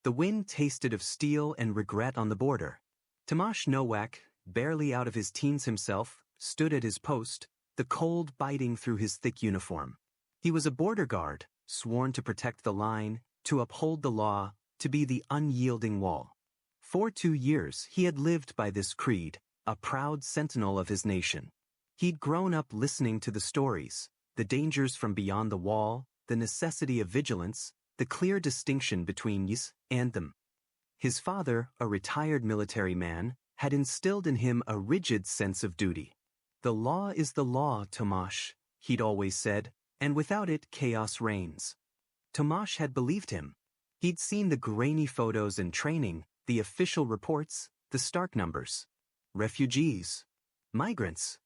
The wind tasted of steel and regret on the border. Tomasz Nowak, barely out of his teens himself, stood at his post, the cold biting through his thick uniform. He was a border guard, sworn to protect the line, to uphold the law, to be the unyielding wall. For 2 years he had lived by this creed, a proud sentinel of his nation. He'd grown up listening to the stories, the dangers from beyond the wall, the necessity of vigilance, the clear distinction between us and them. His father, a retired military man, had instilled in him a rigid sense of duty. The law is the law, Tomasz, he'd always said, and without it chaos reigns. Tomasz had believed him. He'd seen the grainy photos and training, the official reports, the stark numbers. Refugees. Migrants.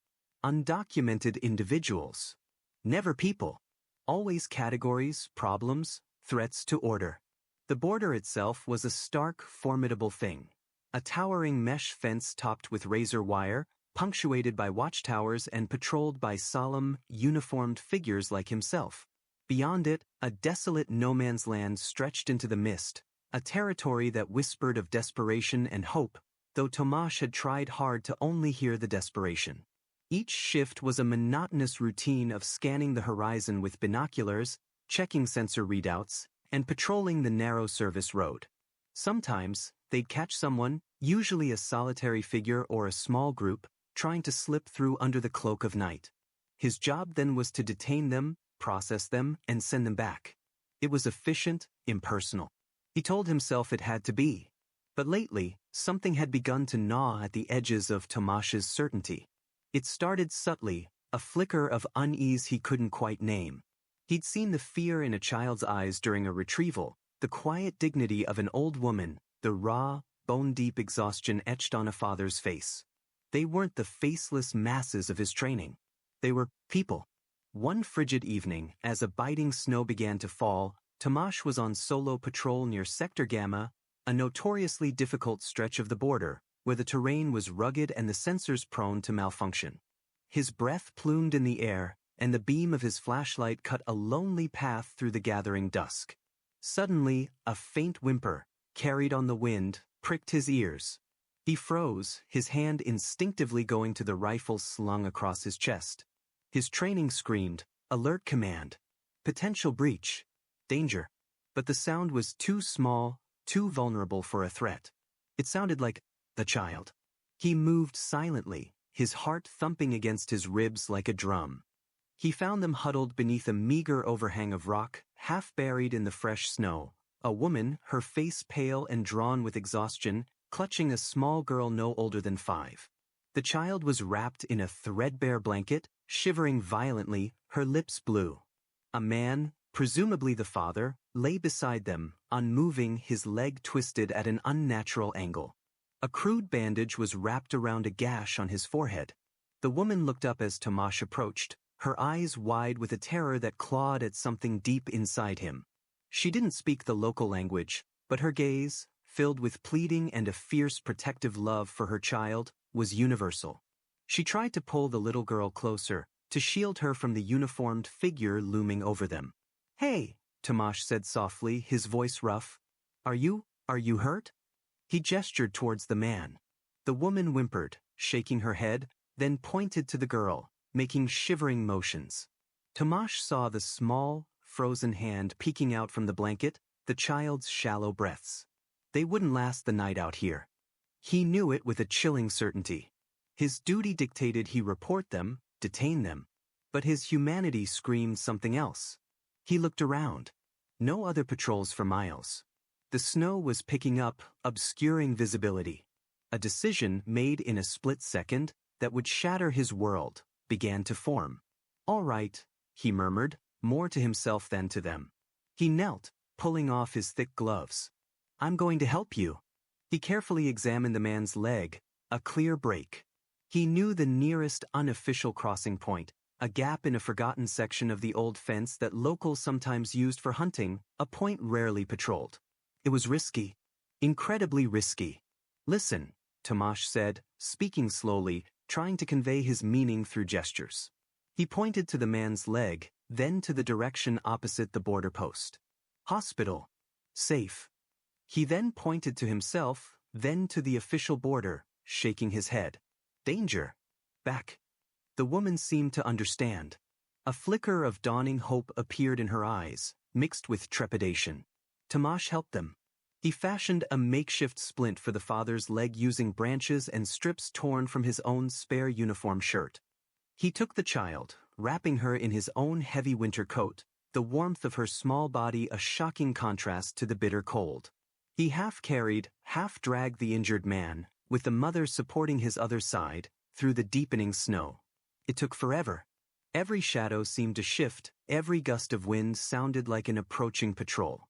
Undocumented individuals. Never people. Always categories, problems, threats to order. The border itself was a stark, formidable thing. A towering mesh fence topped with razor wire, punctuated by watchtowers and patrolled by solemn, uniformed figures like himself. Beyond it, a desolate no-man's land stretched into the mist, a territory that whispered of desperation and hope, though Tomasz had tried hard to only hear the desperation. Each shift was a monotonous routine of scanning the horizon with binoculars, checking sensor readouts, and patrolling the narrow service road. Sometimes, they'd catch someone, usually a solitary figure or a small group, trying to slip through under the cloak of night. His job then was to detain them, process them, and send them back. It was efficient, impersonal. He told himself it had to be. But lately, something had begun to gnaw at the edges of Tomasz's certainty. It started subtly, a flicker of unease he couldn't quite name. He'd seen the fear in a child's eyes during a retrieval, the quiet dignity of an old woman, the raw, bone-deep exhaustion etched on a father's face. They weren't the faceless masses of his training. They were people. One frigid evening, as a biting snow began to fall, Tomasz was on solo patrol near Sector Gamma, a notoriously difficult stretch of the border, where the terrain was rugged and the sensors prone to malfunction. His breath plumed in the air, and the beam of his flashlight cut a lonely path through the gathering dusk. Suddenly, a faint whimper, carried on the wind, pricked his ears. He froze, his hand instinctively going to the rifle slung across his chest. His training screamed, alert command, potential breach, danger. But the sound was too small, too vulnerable for a threat. It sounded like the child. He moved silently, his heart thumping against his ribs like a drum. He found them huddled beneath a meager overhang of rock, half buried in the fresh snow. A woman, her face pale and drawn with exhaustion, clutching a small girl no older than 5. The child was wrapped in a threadbare blanket, shivering violently, her lips blue. A man, presumably the father, lay beside them, unmoving, his leg twisted at an unnatural angle. A crude bandage was wrapped around a gash on his forehead. The woman looked up as Tomasz approached, her eyes wide with a terror that clawed at something deep inside him. She didn't speak the local language, but her gaze, filled with pleading and a fierce protective love for her child, was universal. She tried to pull the little girl closer, to shield her from the uniformed figure looming over them. "Hey," Tomasz said softly, his voice rough. Are you hurt?" He gestured towards the man. The woman whimpered, shaking her head, then pointed to the girl, making shivering motions. Tomasz saw the small, frozen hand peeking out from the blanket, the child's shallow breaths. They wouldn't last the night out here. He knew it with a chilling certainty. His duty dictated he report them, detain them. But his humanity screamed something else. He looked around. No other patrols for miles. The snow was picking up, obscuring visibility. A decision made in a split second that would shatter his world began to form. "All right," he murmured, more to himself than to them. He knelt, pulling off his thick gloves. "I'm going to help you." He carefully examined the man's leg, a clear break. He knew the nearest unofficial crossing point, a gap in a forgotten section of the old fence that locals sometimes used for hunting, a point rarely patrolled. It was risky. Incredibly risky. "Listen," Tomasz said, speaking slowly, trying to convey his meaning through gestures. He pointed to the man's leg, then to the direction opposite the border post. "Hospital. Safe." He then pointed to himself, then to the official border, shaking his head. Danger. Back. The woman seemed to understand. A flicker of dawning hope appeared in her eyes, mixed with trepidation. Tomasz helped them. He fashioned a makeshift splint for the father's leg using branches and strips torn from his own spare uniform shirt. He took the child, wrapping her in his own heavy winter coat, the warmth of her small body a shocking contrast to the bitter cold. He half-carried, half-dragged the injured man, with the mother supporting his other side, through the deepening snow. It took forever. Every shadow seemed to shift, every gust of wind sounded like an approaching patrol.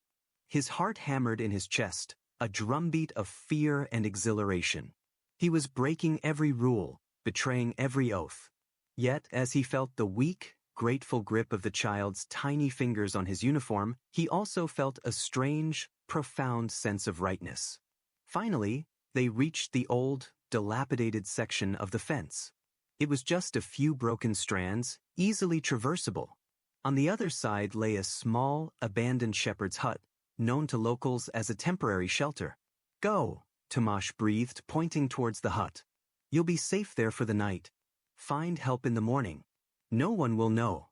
His heart hammered in his chest, a drumbeat of fear and exhilaration. He was breaking every rule, betraying every oath. Yet, as he felt the weak, grateful grip of the child's tiny fingers on his uniform, he also felt a strange, profound sense of rightness. Finally, they reached the old, dilapidated section of the fence. It was just a few broken strands, easily traversable. On the other side lay a small, abandoned shepherd's hut, known to locals as a temporary shelter. Go, Tomasz breathed, pointing towards the hut. You'll be safe there for the night. Find help in the morning. No one will know.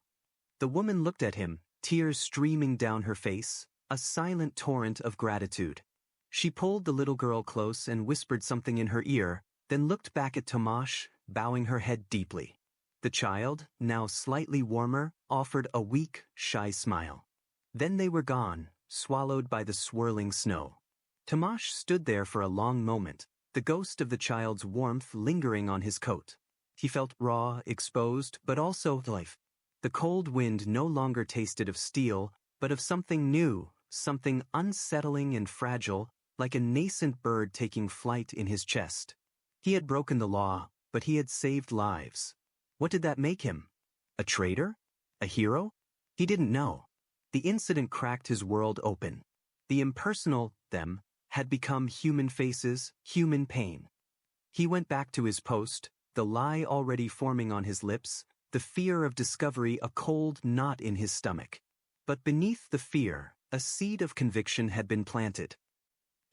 The woman looked at him, tears streaming down her face, a silent torrent of gratitude. She pulled the little girl close and whispered something in her ear, then looked back at Tomasz, bowing her head deeply. The child, now slightly warmer, offered a weak, shy smile. Then they were gone, swallowed by the swirling snow. Tomasz stood there for a long moment, the ghost of the child's warmth lingering on his coat. He felt raw, exposed, but also life. The cold wind no longer tasted of steel, but of something new, something unsettling and fragile, like a nascent bird taking flight in his chest. He had broken the law, but he had saved lives. What did that make him? A traitor? A hero? He didn't know. The incident cracked his world open. The impersonal, them, had become human faces, human pain. He went back to his post, the lie already forming on his lips, the fear of discovery a cold knot in his stomach. But beneath the fear, a seed of conviction had been planted.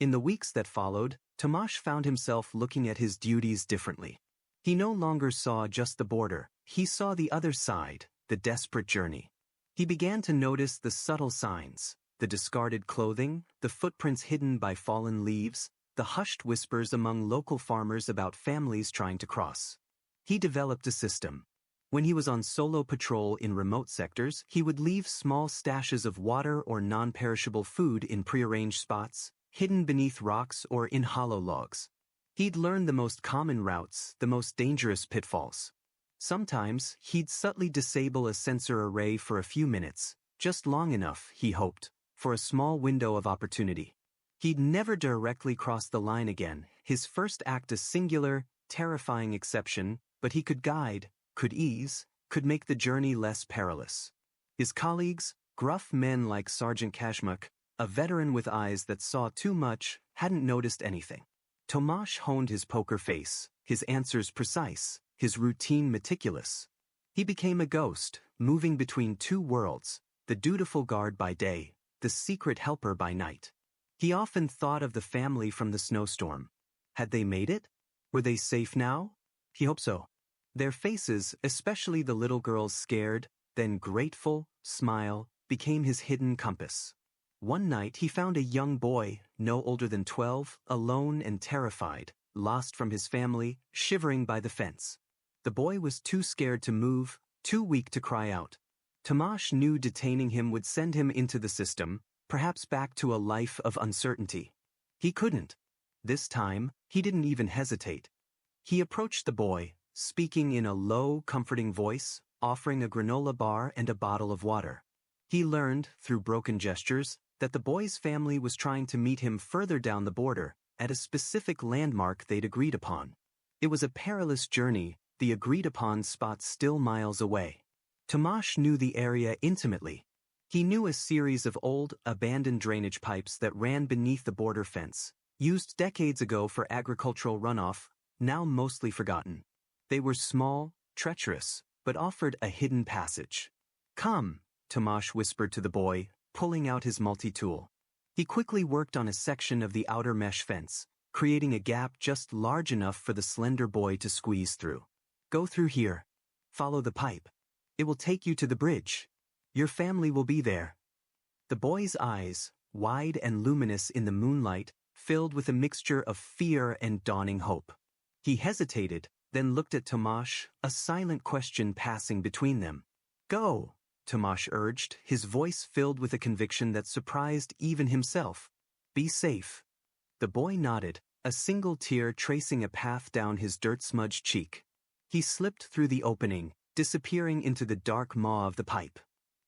In the weeks that followed, Tomasz found himself looking at his duties differently. He no longer saw just the border, he saw the other side, the desperate journey. He began to notice the subtle signs, the discarded clothing, the footprints hidden by fallen leaves, the hushed whispers among local farmers about families trying to cross. He developed a system. When he was on solo patrol in remote sectors, he would leave small stashes of water or non-perishable food in prearranged spots, hidden beneath rocks or in hollow logs. He'd learn the most common routes, the most dangerous pitfalls. Sometimes, he'd subtly disable a sensor array for a few minutes, just long enough, he hoped, for a small window of opportunity. He'd never directly cross the line again, his first act a singular, terrifying exception, but he could guide, could ease, could make the journey less perilous. His colleagues, gruff men like Sergeant Kashmuk, a veteran with eyes that saw too much, hadn't noticed anything. Tomasz honed his poker face, his answers precise, his routine meticulous. He became a ghost, moving between two worlds, the dutiful guard by day, the secret helper by night. He often thought of the family from the snowstorm. Had they made it? Were they safe now? He hoped so. Their faces, especially the little girl's scared, then grateful, smile, became his hidden compass. One night he found a young boy, no older than 12, alone and terrified, lost from his family, shivering by the fence. The boy was too scared to move, too weak to cry out. Tomasz knew detaining him would send him into the system, perhaps back to a life of uncertainty. He couldn't. This time, he didn't even hesitate. He approached the boy, speaking in a low, comforting voice, offering a granola bar and a bottle of water. He learned, through broken gestures, that the boy's family was trying to meet him further down the border, at a specific landmark they'd agreed upon. It was a perilous journey, the agreed-upon spot still miles away. Tomasz knew the area intimately. He knew a series of old, abandoned drainage pipes that ran beneath the border fence, used decades ago for agricultural runoff, now mostly forgotten. They were small, treacherous, but offered a hidden passage. "Come," Tomasz whispered to the boy, pulling out his multi-tool. He quickly worked on a section of the outer mesh fence, creating a gap just large enough for the slender boy to squeeze through. Go through here. Follow the pipe. It will take you to the bridge. Your family will be there. The boy's eyes, wide and luminous in the moonlight, filled with a mixture of fear and dawning hope. He hesitated, then looked at Tomasz, a silent question passing between them. Go, Tomasz urged, his voice filled with a conviction that surprised even himself. Be safe. The boy nodded, a single tear tracing a path down his dirt-smudged cheek. He slipped through the opening, disappearing into the dark maw of the pipe.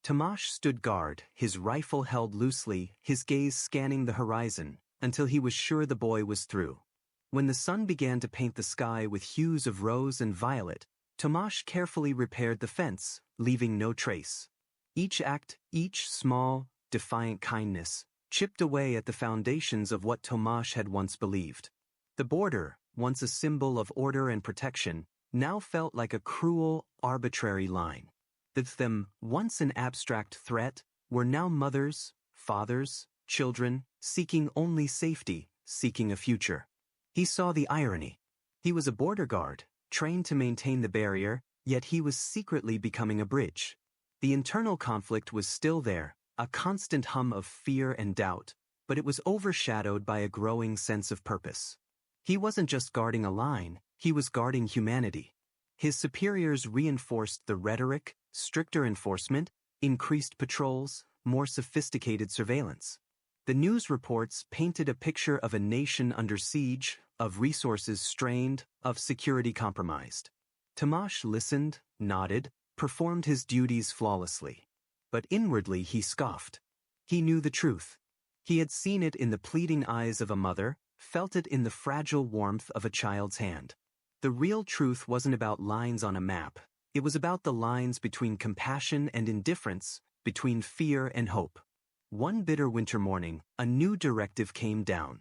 Tomasz stood guard, his rifle held loosely, his gaze scanning the horizon, until he was sure the boy was through. When the sun began to paint the sky with hues of rose and violet, Tomasz carefully repaired the fence, leaving no trace. Each act, each small, defiant kindness, chipped away at the foundations of what Tomasz had once believed. The border, once a symbol of order and protection, now felt like a cruel, arbitrary line. Them, once an abstract threat, were now mothers, fathers, children, seeking only safety, seeking a future. He saw the irony. He was a border guard, trained to maintain the barrier, yet he was secretly becoming a bridge. The internal conflict was still there, a constant hum of fear and doubt, but it was overshadowed by a growing sense of purpose. He wasn't just guarding a line, he was guarding humanity. His superiors reinforced the rhetoric, stricter enforcement, increased patrols, more sophisticated surveillance. The news reports painted a picture of a nation under siege, of resources strained, of security compromised. Tomasz listened, nodded, performed his duties flawlessly. But inwardly he scoffed. He knew the truth. He had seen it in the pleading eyes of a mother, felt it in the fragile warmth of a child's hand. The real truth wasn't about lines on a map. It was about the lines between compassion and indifference, between fear and hope. One bitter winter morning, a new directive came down.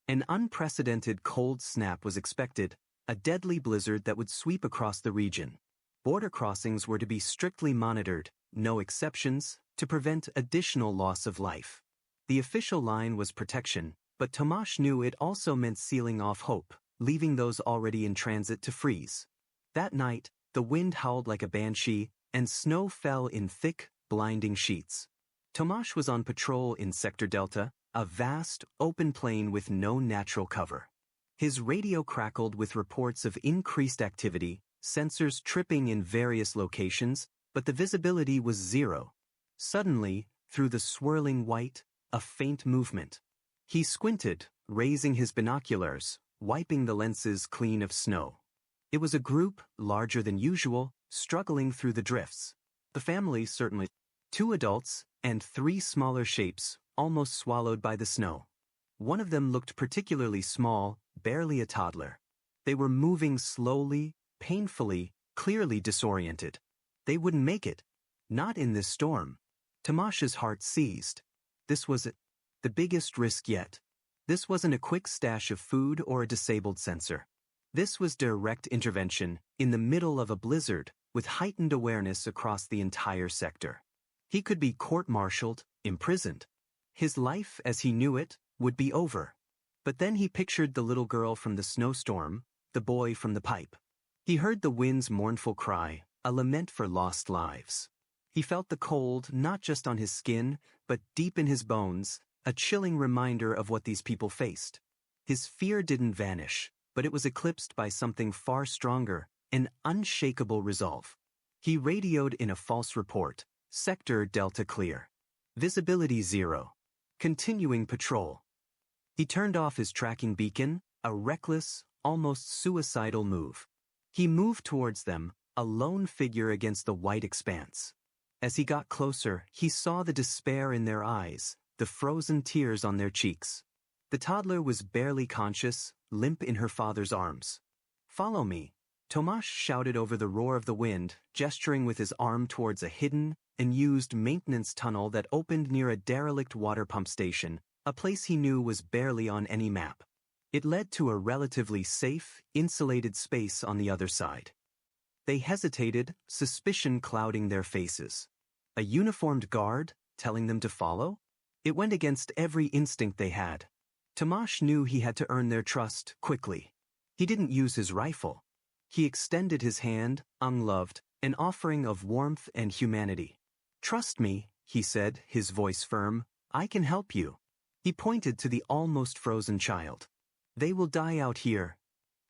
An unprecedented cold snap was expected, a deadly blizzard that would sweep across the region. Border crossings were to be strictly monitored, no exceptions, to prevent additional loss of life. The official line was protection, but Tomasz knew it also meant sealing off hope, leaving those already in transit to freeze. That night, the wind howled like a banshee, and snow fell in thick, blinding sheets. Tomasz was on patrol in Sector Delta, a vast, open plain with no natural cover. His radio crackled with reports of increased activity, sensors tripping in various locations, but the visibility was zero. Suddenly, through the swirling white, a faint movement. He squinted, raising his binoculars, wiping the lenses clean of snow. It was a group, larger than usual, struggling through the drifts. The family certainly. 2 adults, and 3 smaller shapes, almost swallowed by the snow. One of them looked particularly small, barely a toddler. They were moving slowly, painfully, clearly disoriented. They wouldn't make it. Not in this storm. Tomasz's heart seized. This was it. The biggest risk yet. This wasn't a quick stash of food or a disabled sensor. This was direct intervention, in the middle of a blizzard, with heightened awareness across the entire sector. He could be court-martialed, imprisoned. His life, as he knew it, would be over. But then he pictured the little girl from the snowstorm, the boy from the pipe. He heard the wind's mournful cry, a lament for lost lives. He felt the cold not just on his skin, but deep in his bones, a chilling reminder of what these people faced. His fear didn't vanish, but it was eclipsed by something far stronger, an unshakable resolve. He radioed in a false report, Sector Delta clear. Visibility 0. Continuing patrol. He turned off his tracking beacon, a reckless, almost suicidal move. He moved towards them, a lone figure against the white expanse. As he got closer, he saw the despair in their eyes, the frozen tears on their cheeks. The toddler was barely conscious, limp in her father's arms. "Follow me," Tomasz shouted over the roar of the wind, gesturing with his arm towards a hidden, unused maintenance tunnel that opened near a derelict water pump station, a place he knew was barely on any map. It led to a relatively safe, insulated space on the other side. They hesitated, suspicion clouding their faces. A uniformed guard, telling them to follow? It went against every instinct they had. Tomasz knew he had to earn their trust quickly. He didn't use his rifle. He extended his hand, unloved, an offering of warmth and humanity. "Trust me," he said, his voice firm, "I can help you." He pointed to the almost frozen child. "They will die out here."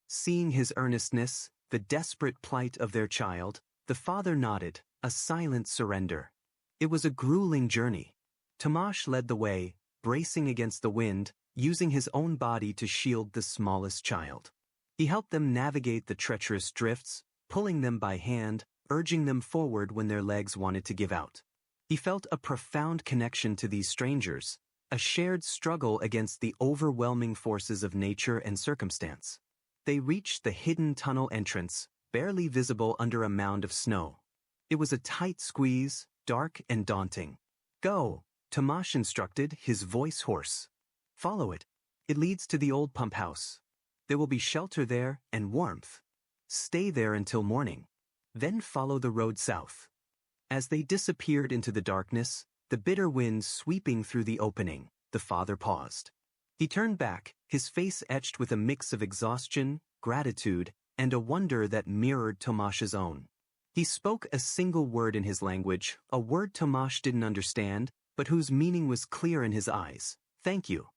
Seeing his earnestness, the desperate plight of their child, the father nodded, a silent surrender. It was a grueling journey. Tomasz led the way, bracing against the wind, using his own body to shield the smallest child. He helped them navigate the treacherous drifts, pulling them by hand, urging them forward when their legs wanted to give out. He felt a profound connection to these strangers, a shared struggle against the overwhelming forces of nature and circumstance. They reached the hidden tunnel entrance, barely visible under a mound of snow. It was a tight squeeze, dark and daunting. "Go," Tomasz instructed, his voice hoarse. "Follow it. It leads to the old pump house. There will be shelter there and warmth. Stay there until morning. Then follow the road south." As they disappeared into the darkness, the bitter wind sweeping through the opening, the father paused. He turned back, his face etched with a mix of exhaustion, gratitude, and a wonder that mirrored Tomasz's own. He spoke a single word in his language, a word Tomasz didn't understand, but whose meaning was clear in his eyes. "Thank you."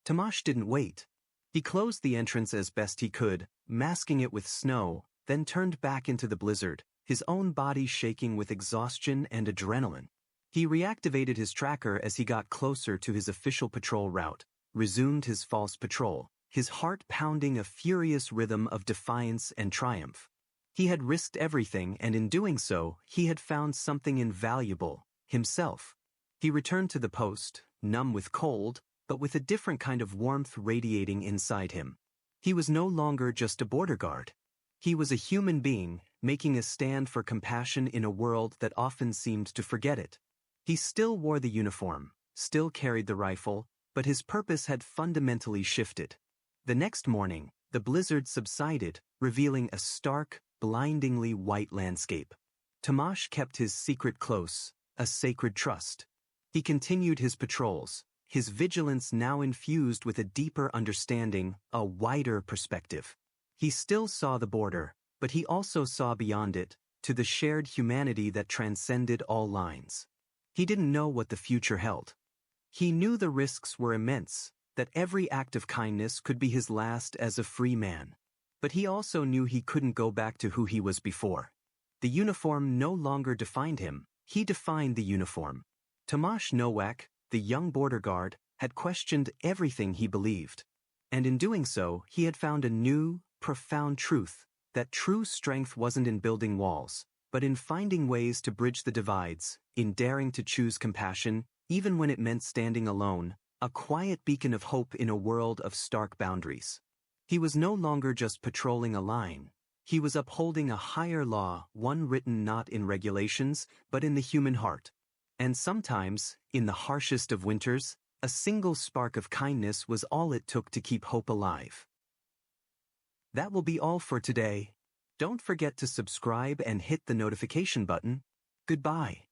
Tomasz didn't wait. He closed the entrance as best he could, masking it with snow, then turned back into the blizzard, his own body shaking with exhaustion and adrenaline. He reactivated his tracker as he got closer to his official patrol route, resumed his false patrol, his heart pounding a furious rhythm of defiance and triumph. He had risked everything, and in doing so, he had found something invaluable, himself. He returned to the post, numb with cold, but with a different kind of warmth radiating inside him. He was no longer just a border guard. He was a human being, making a stand for compassion in a world that often seemed to forget it. He still wore the uniform, still carried the rifle, but his purpose had fundamentally shifted. The next morning, the blizzard subsided, revealing a stark, blindingly white landscape. Tomasz kept his secret close, a sacred trust. He continued his patrols, his vigilance now infused with a deeper understanding, a wider perspective. He still saw the border, but he also saw beyond it, to the shared humanity that transcended all lines. He didn't know what the future held. He knew the risks were immense, that every act of kindness could be his last as a free man. But he also knew he couldn't go back to who he was before. The uniform no longer defined him, he defined the uniform. Tomasz Nowak, the young border guard, had questioned everything he believed. And in doing so, he had found a new, profound truth, that true strength wasn't in building walls, but in finding ways to bridge the divides, in daring to choose compassion, even when it meant standing alone, a quiet beacon of hope in a world of stark boundaries. He was no longer just patrolling a line. He was upholding a higher law, one written not in regulations, but in the human heart. And sometimes, in the harshest of winters, a single spark of kindness was all it took to keep hope alive. That will be all for today. Don't forget to subscribe and hit the notification button. Goodbye.